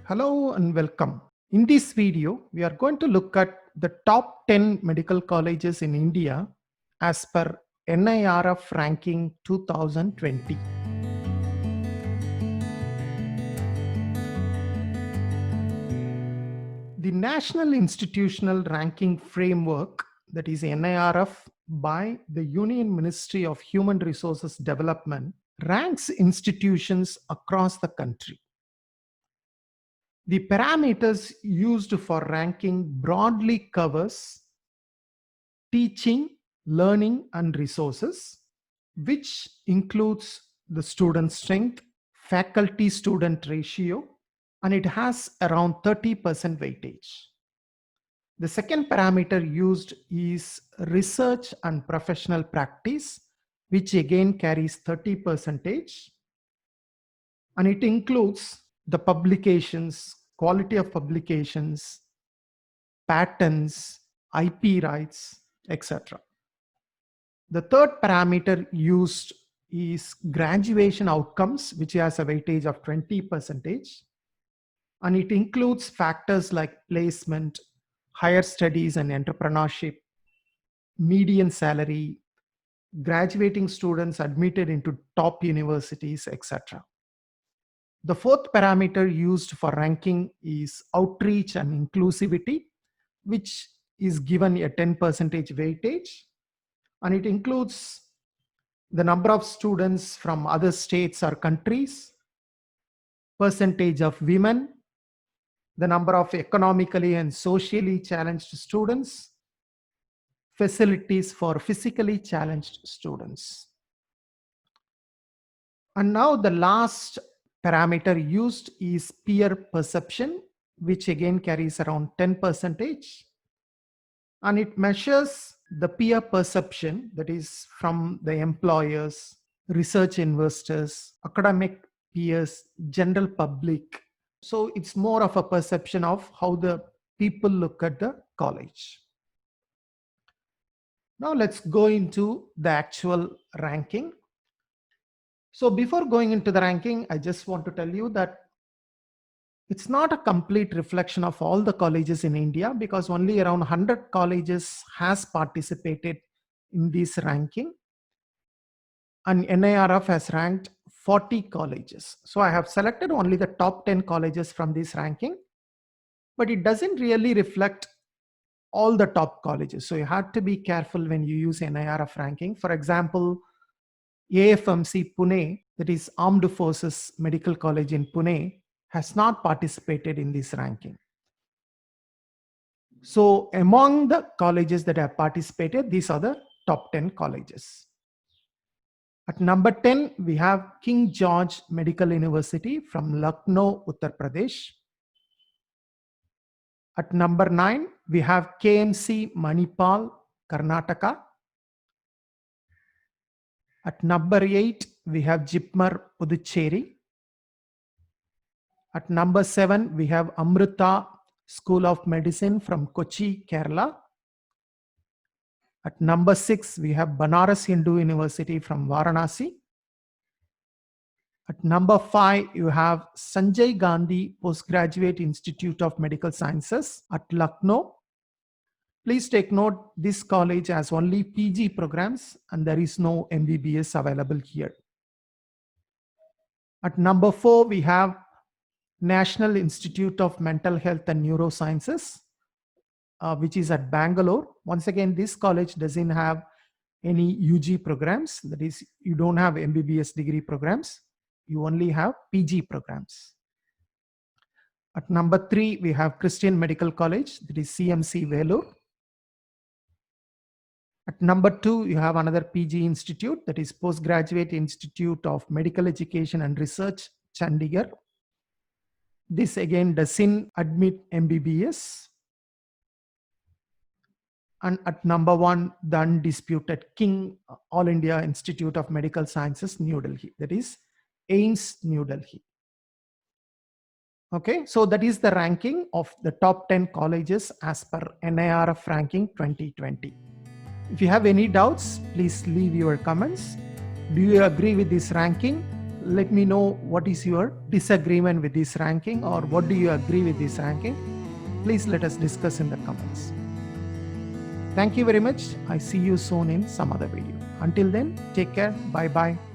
Hello and welcome. In this video, we are going to look at the top 10 medical colleges in India as per NIRF ranking 2020. The National Institutional Ranking Framework, that is NIRF, by the Union Ministry of Human Resources Development, ranks institutions across the country. The parameters used for ranking broadly covers teaching, learning, and resources, which includes the student strength, faculty student ratio, and it has around 30% weightage. The second parameter used is research and professional practice, which again carries 30%, and it includes the publications, quality of publications, patents, IP rights, etc. The third parameter used is graduation outcomes, which has a weightage of 20%, and it includes factors like placement, higher studies and entrepreneurship, median salary, graduating students admitted into top universities, etc. The fourth parameter used for ranking is outreach and inclusivity, which is given a 10% weightage, and it includes the number of students from other states or countries, percentage of women, the number of economically and socially challenged students, facilities for physically challenged students. And now the last parameter used is peer perception, which again carries around 10%, and it measures the peer perception, that is from the employers, research investors, academic peers, general public. So it's more of a perception of how the people look at the college. Now let's go into the actual ranking. So before going into the ranking, I just want to tell you that it's not a complete reflection of all the colleges in India, because only around 100 colleges has participated in this ranking, and NIRF has ranked 40 colleges. So I have selected only the top 10 colleges from this ranking, but it doesn't really reflect all the top colleges. So you have to be careful when you use NIRF ranking. For example, AFMC Pune, that is Armed Forces Medical College in Pune, has not participated in this ranking. So among the colleges that have participated, these are the top 10 colleges. At number 10, we have King George Medical University from Lucknow, Uttar Pradesh. At number 9, we have KMC Manipal, Karnataka. At number 8, we have Jipmer, Puducherry. At number 7, we have Amrita School of Medicine from Kochi, Kerala. At number 6, we have Banaras Hindu University from Varanasi. At number 5, you have Sanjay Gandhi Postgraduate Institute of Medical Sciences at Lucknow. Please take note, this college has only PG programs and there is no MBBS available here. At number 4, we have National Institute of Mental Health and Neurosciences, which is at Bangalore. Once again, this college doesn't have any UG programs. That is, you don't have MBBS degree programs. You only have PG programs. At number 3, we have Christian Medical College, that is CMC Vellore. At number 2, you have another PG institute, that is Postgraduate Institute of Medical Education and Research, Chandigarh. This again doesn't admit MBBS. And at number 1, the undisputed King All India Institute of Medical Sciences, New Delhi, that is AIIMS, New Delhi. Okay, so that is the ranking of the top 10 colleges as per NIRF ranking 2020. If you have any doubts, please leave your comments. Do you agree with this ranking? let me know what is your disagreement with this ranking, or what do you agree with this ranking. Please let us discuss in the comments. Thank you very much. I see you soon in some other video. Until then, take care. Bye bye.